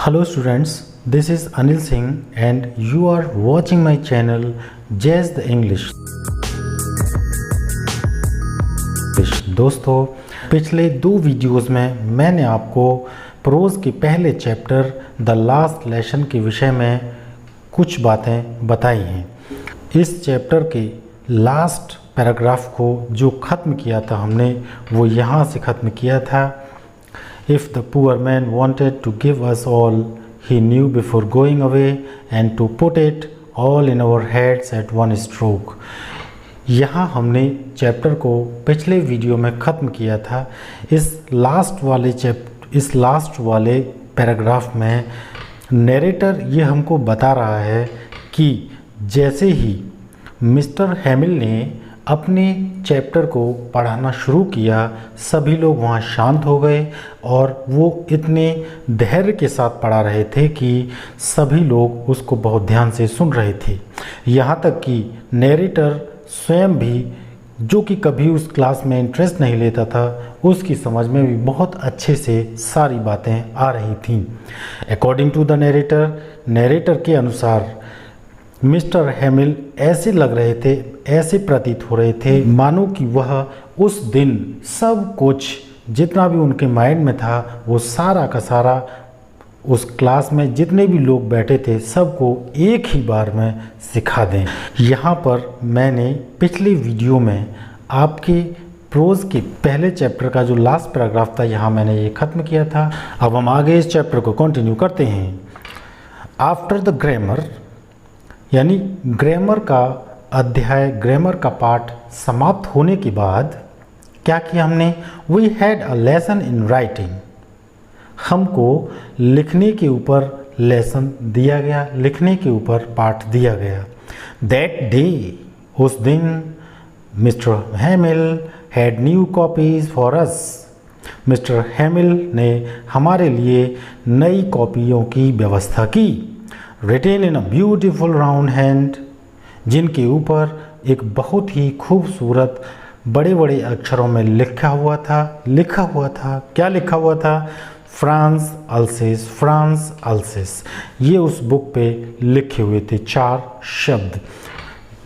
Hello students, this is Anil Singh and you are watching my channel Jazz the English। दोस्तों, पिछले दो videos में मैंने आपको प्रोज के पहले चैप्टर द लास्ट लेसन के विषय में कुछ बातें बताई हैं। इस चैप्टर के लास्ट पैराग्राफ को जो ख़त्म किया था हमने, वो यहाँ से ख़त्म किया था। If the poor man wanted to give us all he knew before going away and to put it all in our heads at one stroke। यहाँ हमने चैप्टर को पिछले वीडियो में ख़त्म किया था। इस लास्ट वाले पैराग्राफ में नरेटर ये हमको बता रहा है कि जैसे ही मिस्टर हैमिल ने अपने चैप्टर को पढ़ाना शुरू किया, सभी लोग वहाँ शांत हो गए और वो इतने धैर्य के साथ पढ़ा रहे थे कि सभी लोग उसको बहुत ध्यान से सुन रहे थे। यहाँ तक कि नरेटर स्वयं भी, जो कि कभी उस क्लास में इंटरेस्ट नहीं लेता था, उसकी समझ में भी बहुत अच्छे से सारी बातें आ रही थीं। अकॉर्डिंग टू द नरेटर के अनुसार मिस्टर हैमिल ऐसे लग रहे थे, ऐसे प्रतीत हो रहे थे मानो कि वह उस दिन सब कुछ जितना भी उनके माइंड में था वो सारा का सारा उस क्लास में जितने भी लोग बैठे थे सबको एक ही बार में सिखा दें। यहाँ पर मैंने पिछले वीडियो में आपके प्रोज के पहले चैप्टर का जो लास्ट पैराग्राफ था, यहाँ मैंने ये ख़त्म किया था। अब हम आगे इस चैप्टर को कंटिन्यू करते हैं। आफ्टर द ग्रामर, यानी ग्रामर का अध्याय, ग्रामर का पाठ समाप्त होने के बाद क्या किया हमने? We had a lesson in writing. हमको लिखने के ऊपर लेसन दिया गया, लिखने के ऊपर पाठ दिया गया। दैट डे, उस दिन, mister Hamel had new copies for us. Mister Hamel ने हमारे लिए नई कॉपियों की व्यवस्था की। Written in a beautiful round hand, जिनके ऊपर एक बहुत ही खूबसूरत बड़े बड़े अक्षरों में लिखा हुआ था। क्या लिखा हुआ था? France अल्सेस, France अल्सेस। ये उस बुक पे लिखे हुए थे 4 शब्द।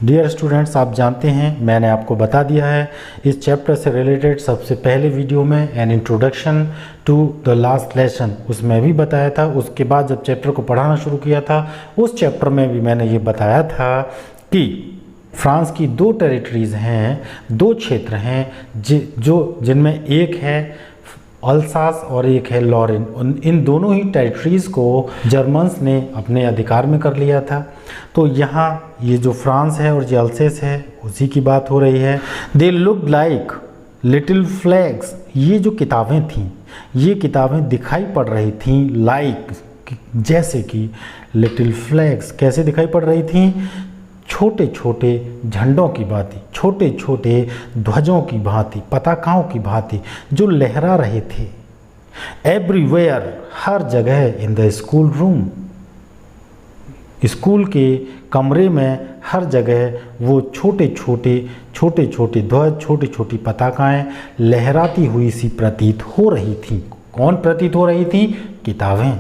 डियर स्टूडेंट्स, आप जानते हैं, मैंने आपको बता दिया है इस चैप्टर से रिलेटेड सबसे पहले वीडियो में an introduction to the last lesson, उसमें भी बताया था। उसके बाद जब चैप्टर को पढ़ाना शुरू किया था, उस चैप्टर में भी मैंने ये बताया था कि फ्रांस की 2 टेरिटरीज़ हैं, 2 क्षेत्र हैं जिनमें एक है अल्सास और एक है लॉरेन। इन दोनों ही टेरिटरीज़ को जर्मन्स ने अपने अधिकार में कर लिया था। तो यहाँ ये जो फ्रांस है और जो अल्सेस है, उसी की बात हो रही है। They look like little flags. ये जो किताबें थीं, ये किताबें दिखाई पड़ रही थीं लाइक, जैसे कि लिटिल फ्लैग्स। कैसे दिखाई पड़ रही थीं? छोटे छोटे झंडों की भांति, छोटे छोटे ध्वजों की भांति, पताकाओं की भांति जो लहरा रहे थे। एवरीवेयर, हर जगह। In the school room, school के कमरे में हर जगह वो छोटे छोटे ध्वज, छोटी छोटी पताकाएं लहराती हुई सी प्रतीत हो रही थीं। कौन प्रतीत हो रही थी? किताबें।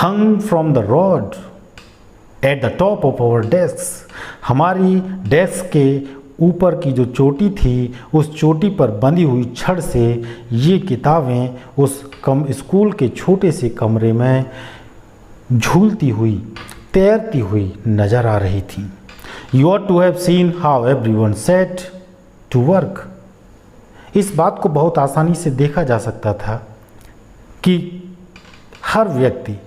Hung from the rod at the top of our desk. हमारी डेस्क के ऊपर की जो चोटी थी, उस चोटी पर बंधी हुई छड़ से ये किताबें उस स्कूल के छोटे से कमरे में झूलती हुई, तैरती हुई नज़र आ रही थी। You are to have seen how everyone set to work. इस बात को बहुत आसानी से देखा जा सकता था कि हर व्यक्ति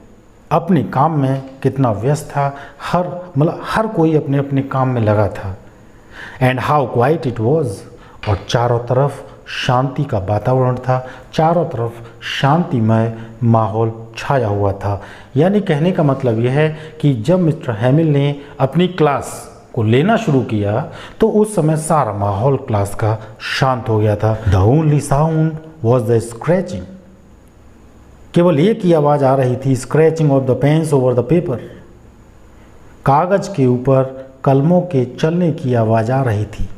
अपने काम में कितना व्यस्त था। हर कोई अपने अपने काम में लगा था। And how quite it was, और चारों तरफ शांति का वातावरण था, चारों तरफ शांतिमय माहौल छाया हुआ था। यानी कहने का मतलब यह है कि जब मिस्टर हैमिल ने अपनी क्लास को लेना शुरू किया तो उस समय सारा माहौल क्लास का शांत हो गया था। The only sound was the scratching. केवल एक ही आवाज़ आ रही थी, scratching of the pens over the paper. कागज के ऊपर कलमों के चलने की आवाज़ आ रही थी।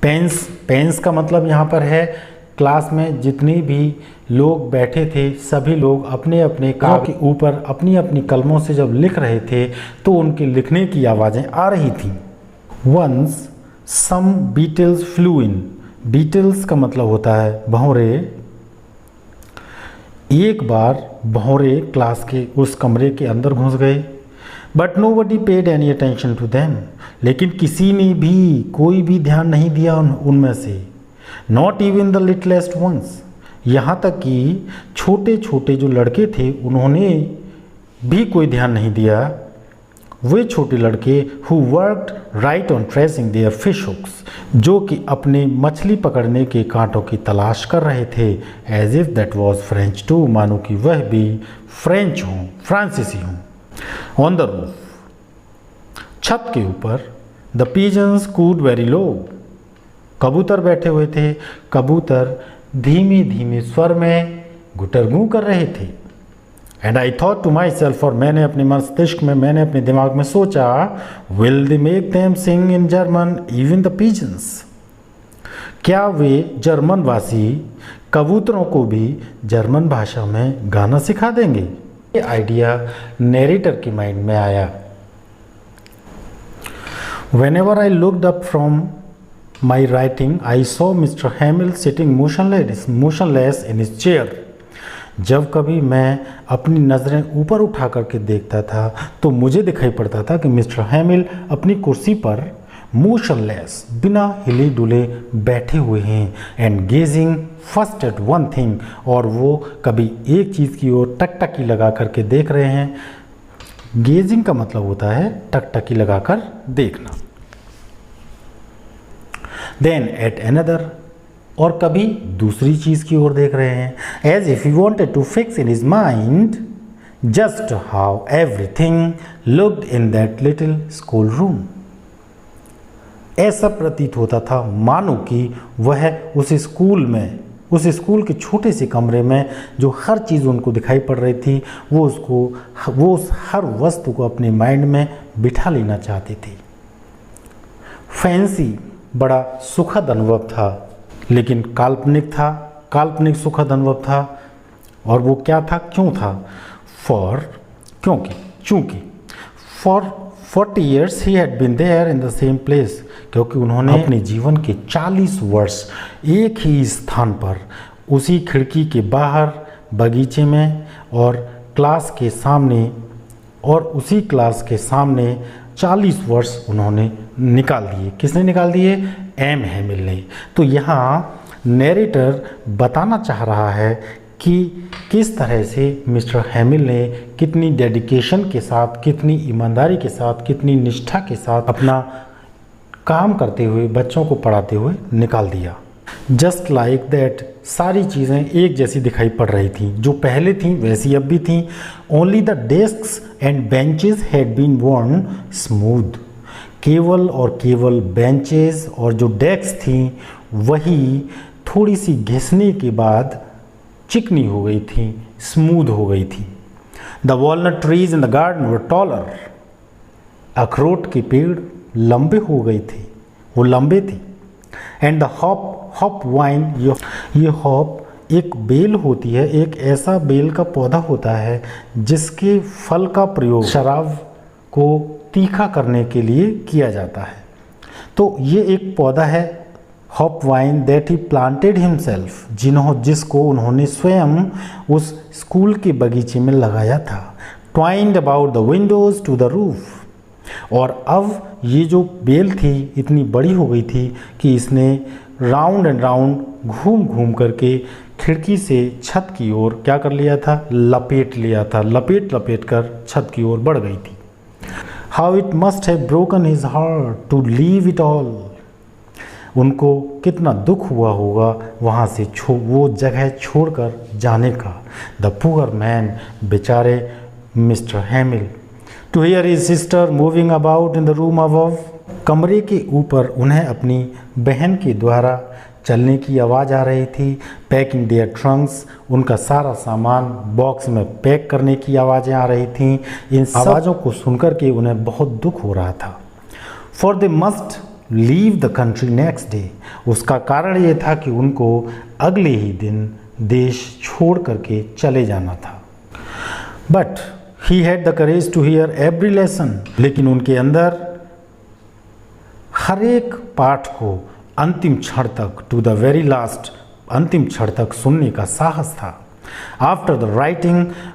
पेन्स का मतलब यहाँ पर है क्लास में जितने भी लोग बैठे थे सभी लोग अपने अपने कागज के ऊपर अपनी अपनी कलमों से जब लिख रहे थे तो उनके लिखने की आवाज़ें आ रही थीं। वंस सम बीटल्स फ्लू इन। बीटल्स का मतलब होता है भंवरे। एक बार भंवरे क्लास के उस कमरे के अंदर घुस गए। But nobody paid any attention to them। लेकिन किसी ने भी कोई भी ध्यान नहीं दिया उनमें से। Not even the littlest ones। यहाँ तक कि छोटे छोटे जो लड़के थे उन्होंने भी कोई ध्यान नहीं दिया। वे छोटे लड़के who worked right on tracing their fish hooks, जो कि अपने मछली पकड़ने के कांटों की तलाश कर रहे थे। As if that was French too, मानो कि वह भी फ्रेंच हों, फ्रांसीसी हों। On the roof, छत के ऊपर the pigeons cooed very low। कबूतर बैठे हुए थे। कबूतर धीमे धीमे स्वर में गुटरगू कर रहे थे। And I thought to myself, और मैंने अपने मस्तिष्क में, मैंने अपने दिमाग में सोचा, will they make them sing in German, even the pigeons? क्या वे जर्मन वासी कबूतरों को भी जर्मन भाषा में गाना सिखा देंगे? ये आइडिया नैरेटर के माइंड में आया। Whenever I looked up from my writing, I saw Mr. Hamill sitting motionless in his chair। जब कभी मैं अपनी नज़रें ऊपर उठा करके देखता था तो मुझे दिखाई पड़ता था कि मिस्टर हैमिल अपनी कुर्सी पर मोशनलेस, बिना हिले डुले बैठे हुए हैं। And gazing first at one thing, और वो कभी एक चीज़ की ओर टकटकी लगा करके देख रहे हैं। गेजिंग का मतलब होता है टकटकी लगाकर देखना। देन एट अनदर, और कभी दूसरी चीज़ की ओर देख रहे हैं। As if he wanted to fix in his mind just how everything looked in that little school room. ऐसा प्रतीत होता था मानो कि वह उस स्कूल में, उस स्कूल के छोटे से कमरे में जो हर चीज़ उनको दिखाई पड़ रही थी वो उस हर वस्तु को अपने माइंड में बिठा लेना चाहती थी। फैंसी बड़ा सुखद अनुभव था, लेकिन काल्पनिक था, काल्पनिक सुखद अनुभव था। और वो क्या था, क्यों था? चूँकि for 40 years he had been there in the same place। क्योंकि उन्होंने अपने जीवन के 40 वर्ष एक ही स्थान पर, उसी खिड़की के बाहर बगीचे में और क्लास के सामने, और उसी क्लास के सामने 40 वर्ष उन्होंने निकाल दिए। किसने निकाल दिए? एम हैमिल ने। तो यहाँ नैरेटर बताना चाह रहा है कि किस तरह से मिस्टर हैमिल ने कितनी डेडिकेशन के साथ, कितनी ईमानदारी के साथ, कितनी निष्ठा के साथ अपना काम करते हुए, बच्चों को पढ़ाते हुए निकाल दिया। जस्ट लाइक दैट, सारी चीज़ें एक जैसी दिखाई पड़ रही थीं, जो पहले थीं वैसी अब भी थीं। Only the desks and benches had been worn smooth. केवल और केवल बेंचेस और जो डेस्क थीं वही थोड़ी सी घिसने के बाद चिकनी हो गई थी, स्मूथ हो गई थी। The walnut trees in the garden were taller. अखरोट के पेड़ लंबे हो गए थे, वो लंबे थे। एंड द हॉप वाइन, ये हॉप एक बेल होती है, एक ऐसा बेल का पौधा होता है जिसके फल का प्रयोग शराब को तीखा करने के लिए किया जाता है। तो ये एक पौधा है hop wine that he planted himself, जिसको उन्होंने स्वयं उस स्कूल के बगीचे में लगाया था। Twined about the windows to the roof. और अब ये जो बेल थी इतनी बड़ी हो गई थी कि इसने राउंड एंड राउंड घूम घूम करके खिड़की से छत की ओर क्या कर लिया था? लपेट लिया था। लपेट लपेट कर छत की ओर बढ़ गई थी। How it must have broken his heart to leave it all. उनको कितना दुख हुआ होगा वहाँ से वो जगह छोड़कर जाने का। द पुअर मैन, बेचारे mister Hamel. To hear his sister moving about in the room above. कमरे के ऊपर उन्हें अपनी बहन के द्वारा चलने की आवाज़ आ रही थी। पैकिंग देयर ट्रंक्स, उनका सारा सामान बॉक्स में पैक करने की आवाज़ें आ रही थीं। इन आवाज़ों को सुनकर के उन्हें बहुत दुख हो रहा था। For they must leave the country next day. उसका कारण ये था कि उनको अगले ही दिन देश छोड़ करके चले जाना था। But he had the courage to hear every lesson. लेकिन उनके अंदर हर एक पाठ को अंतिम क्षण तक, टू द वेरी लास्ट, अंतिम क्षण तक सुनने का साहस था। आफ्टर द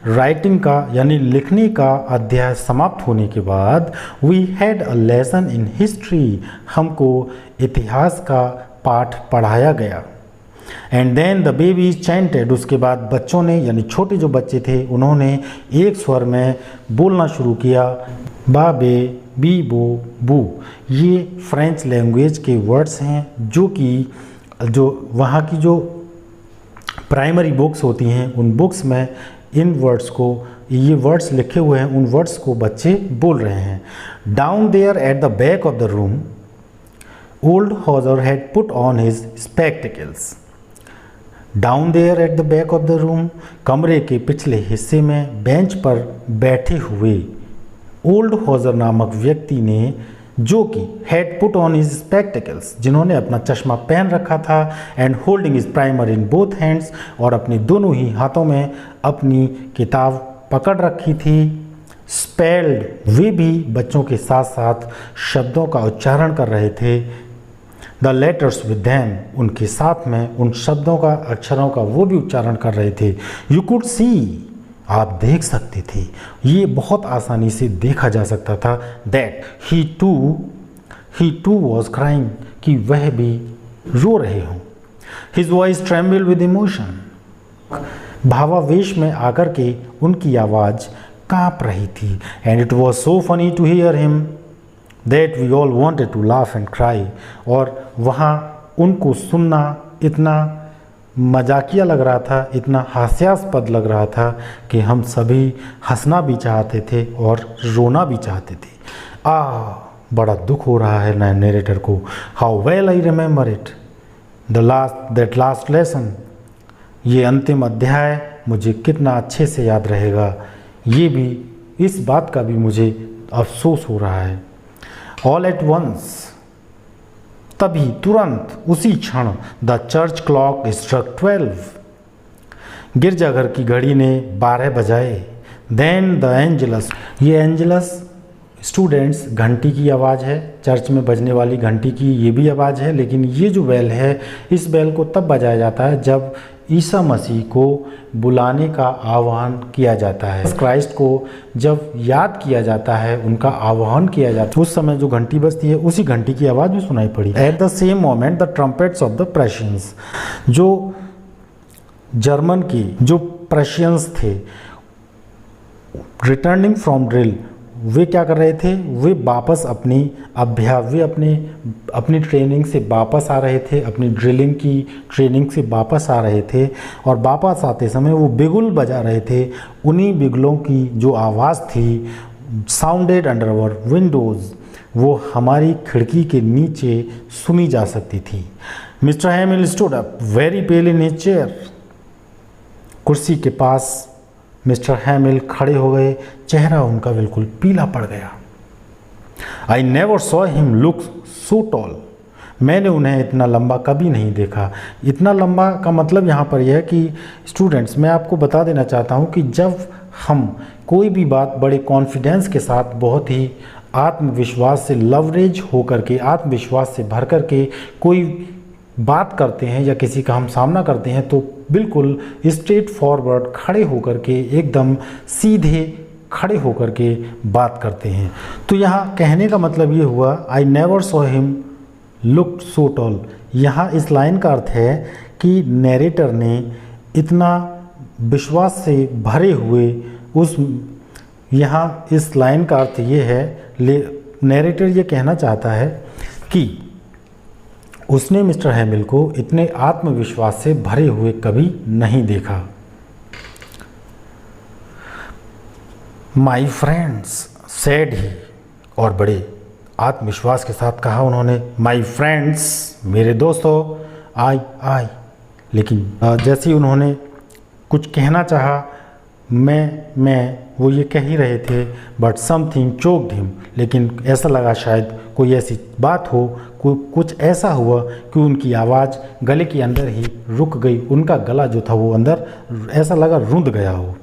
राइटिंग का यानी लिखने का अध्याय समाप्त होने के बाद we had a lesson in history. हमको इतिहास का पाठ पढ़ाया गया। And then the baby chanted. उसके बाद बच्चों ने यानी छोटे जो बच्चे थे उन्होंने एक स्वर में बोलना शुरू किया, बाबे बी बो बू। ये फ्रेंच लैंग्वेज के वर्ड्स हैं जो वहाँ की जो प्राइमरी बुक्स होती हैं उन बुक्स में इन वर्ड्स को, ये वर्ड्स लिखे हुए हैं, उन वर्ड्स को बच्चे बोल रहे हैं। Down there at the back of the room old Hauser had put on his spectacles. Down there at the back of the room, कमरे के पिछले हिस्से में बेंच पर बैठे हुए ओल्ड हॉजर नामक व्यक्ति ने, जो कि had put on his spectacles, जिन्होंने अपना चश्मा पहन रखा था, and holding his primer in both hands, और अपने दोनों ही हाथों में अपनी किताब पकड़ रखी थी। स्पेल्ड, वे भी बच्चों के साथ साथ शब्दों का उच्चारण कर रहे थे। द लेटर्स विद दैम, उनके साथ में उन शब्दों का, अक्षरों का वो भी उच्चारण कर रहे थे। यू कुड सी, आप देख सकते थे, ये बहुत आसानी से देखा जा सकता था। That he too was crying, कि वह भी रो रहे हों। His voice tremble with emotion, भावावेश में आकर के उनकी आवाज़ काँप रही थी। And it was so funny to hear him that we all wanted to laugh and cry. और वहाँ उनको सुनना इतना मजाकिया लग रहा था, इतना हास्यास्पद लग रहा था कि हम सभी हंसना भी चाहते थे और रोना भी चाहते थे। बड़ा दुख हो रहा है नरेटर को। How well I remember it, that last lesson, ये अंतिम अध्याय मुझे कितना अच्छे से याद रहेगा। ये भी, इस बात का भी मुझे अफसोस हो रहा है। ऑल एट वंस, तभी तुरंत उसी क्षण द चर्च क्लॉक स्ट्रक 12, गिरजाघर की घड़ी ने 12 बजाए। देन द एंजलस, ये एंजलस स्टूडेंट्स घंटी की आवाज़ है, चर्च में बजने वाली घंटी की ये भी आवाज़ है। लेकिन ये जो बेल है, इस बेल को तब बजाया जाता है जब ईसा मसीह को बुलाने का आह्वान किया जाता है। क्राइस्ट को जब याद किया जाता है, उनका आह्वान किया जाता है, उस समय जो घंटी बजती है उसी घंटी की आवाज़ भी सुनाई पड़ी। At the same moment the trumpets of the Prussians, जो जर्मन की जो प्रशियंस थे, रिटर्निंग फ्रॉम ड्रिल, वे क्या कर रहे थे, वे वापस अपनी ट्रेनिंग से वापस आ रहे थे, अपनी ड्रिलिंग की ट्रेनिंग से वापस आ रहे थे। और वापस आते समय वो बिगुल बजा रहे थे। उन्हीं बिगुलों की जो आवाज़ थी, साउंडेड अंडर आवर विंडोज़, वो हमारी खिड़की के नीचे सुनी जा सकती थी। Mister हैमिल stood up very pail in his chair, कुर्सी के पास मिस्टर हैमिल खड़े हो गए, चेहरा उनका बिल्कुल पीला पड़ गया। I never saw him look so tall, मैंने उन्हें इतना लंबा कभी नहीं देखा। इतना लंबा का मतलब यहाँ पर यह है कि स्टूडेंट्स, मैं आपको बता देना चाहता हूँ कि जब हम कोई भी बात बड़े कॉन्फिडेंस के साथ, बहुत ही आत्मविश्वास से लवरेज होकर के, आत्मविश्वास से भर कर के कोई बात करते हैं या किसी का हम सामना करते हैं, तो बिल्कुल स्ट्रेट फॉरवर्ड खड़े होकर के, एकदम सीधे खड़े होकर के बात करते हैं। तो यहाँ कहने का मतलब ये हुआ, I never saw him look so tall. यहाँ इस लाइन का अर्थ है कि नैरेटर ने इतना विश्वास से भरे हुए यहाँ इस लाइन का अर्थ ये है, नैरेटर ये कहना चाहता है कि उसने मिस्टर हैमिल को इतने आत्मविश्वास से भरे हुए कभी नहीं देखा। माई फ्रेंड्स सैड ही, और बड़े आत्मविश्वास के साथ कहा उन्होंने, माई फ्रेंड्स, मेरे दोस्तों, आई। लेकिन जैसे ही उन्होंने कुछ कहना चाहा, वो ये कह ही रहे थे, बट समथिंग चोक्ड हिम, लेकिन ऐसा लगा शायद कोई ऐसी बात हो, कुछ ऐसा हुआ कि उनकी आवाज़ गले के अंदर ही रुक गई, उनका गला जो था वो अंदर ऐसा लगा रुंध गया हो।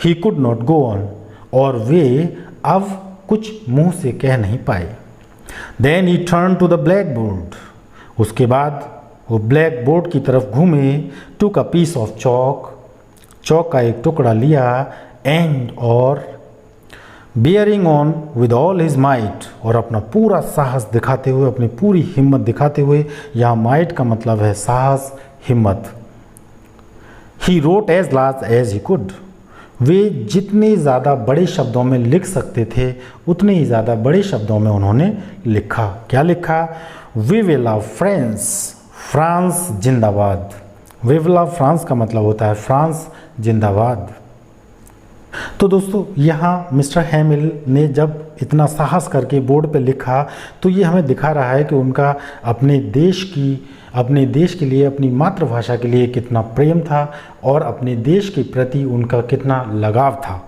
He could not go on, और वे अब कुछ मुंह से कह नहीं पाए। Then he turn to the black board, उसके बाद वो ब्लैक बोर्ड की तरफ घूमे, टुक अ पीस ऑफ चौक का एक टुकड़ा लिया, एंड और bearing on with all his might, और अपना पूरा साहस दिखाते हुए, अपनी पूरी हिम्मत दिखाते हुए, यहाँ माइट का मतलब है साहस, हिम्मत। He wrote as large as he could, वे जितने ज़्यादा बड़े शब्दों में लिख सकते थे उतने ही ज़्यादा बड़े शब्दों में उन्होंने लिखा। क्या लिखा? We will love France, France जिंदाबाद। वी विल लव फ्रांस का मतलब होता है फ्रांस जिंदाबाद। तो दोस्तों, यहाँ मिस्टर हैमिल ने जब इतना साहस करके बोर्ड पे लिखा तो ये हमें दिखा रहा है कि उनका अपने देश के लिए, अपनी मातृभाषा के लिए कितना प्रेम था और अपने देश के प्रति उनका कितना लगाव था।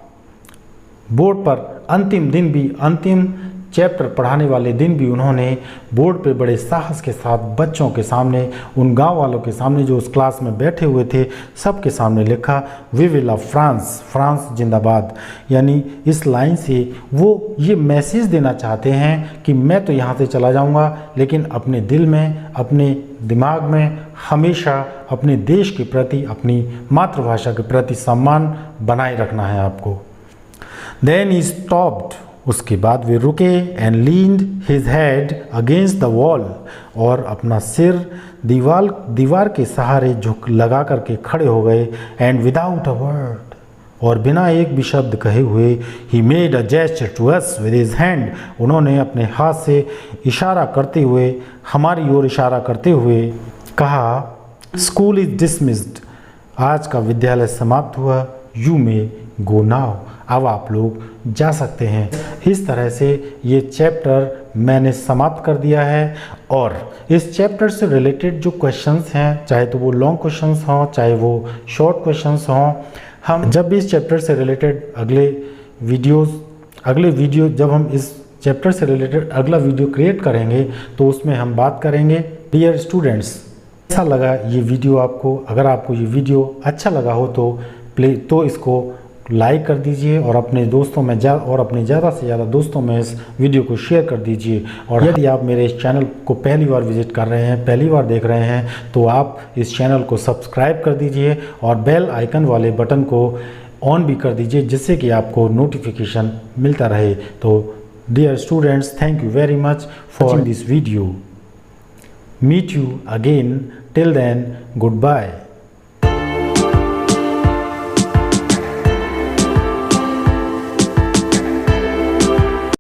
बोर्ड पर अंतिम चैप्टर पढ़ाने वाले दिन भी उन्होंने बोर्ड पे बड़े साहस के साथ बच्चों के सामने, उन गांव वालों के सामने जो उस क्लास में बैठे हुए थे, सबके सामने लिखा, we will love France, France जिंदाबाद। यानी इस लाइन से वो ये मैसेज देना चाहते हैं कि मैं तो यहाँ से चला जाऊँगा, लेकिन अपने दिल में, अपने दिमाग में हमेशा अपने देश के प्रति, अपनी मातृभाषा के प्रति सम्मान बनाए रखना है आपको। देन ही स्टॉप्ड, उसके बाद वे रुके, and leaned his head against the wall, और अपना सिर दीवार के सहारे झुक लगा करके खड़े हो गए। एंड विदाउट अ वर्ड, और बिना एक भी शब्द कहे हुए, he made a gesture to us with his hand, उन्होंने अपने हाथ से इशारा करते हुए, हमारी ओर इशारा करते हुए कहा, स्कूल इज डिसमिस्ड, आज का विद्यालय समाप्त हुआ, यू मे गो नाउ, अब आप लोग जा सकते हैं। इस तरह से ये चैप्टर मैंने समाप्त कर दिया है, और इस चैप्टर से रिलेटेड जो क्वेश्चंस हैं, चाहे तो वो लॉन्ग क्वेश्चंस हों, चाहे वो शॉर्ट क्वेश्चंस हों, हम जब भी इस चैप्टर से रिलेटेड अगले वीडियो जब हम इस चैप्टर से रिलेटेड अगला वीडियो क्रिएट करेंगे तो उसमें हम बात करेंगे। डियर स्टूडेंट्स, कैसा लगा ये वीडियो आपको? अगर आपको ये वीडियो अच्छा लगा हो तो इसको लाइक कर दीजिए, और अपने दोस्तों में अपने ज़्यादा से ज़्यादा दोस्तों में इस वीडियो को शेयर कर दीजिए। और यदि आप मेरे इस चैनल को पहली बार विजिट कर रहे हैं, पहली बार देख रहे हैं, तो आप इस चैनल को सब्सक्राइब कर दीजिए और बेल आइकन वाले बटन को ऑन भी कर दीजिए, जिससे कि आपको नोटिफिकेशन मिलता रहे। तो dear students, thank you very much for this video. Meet you again, till then, good bye.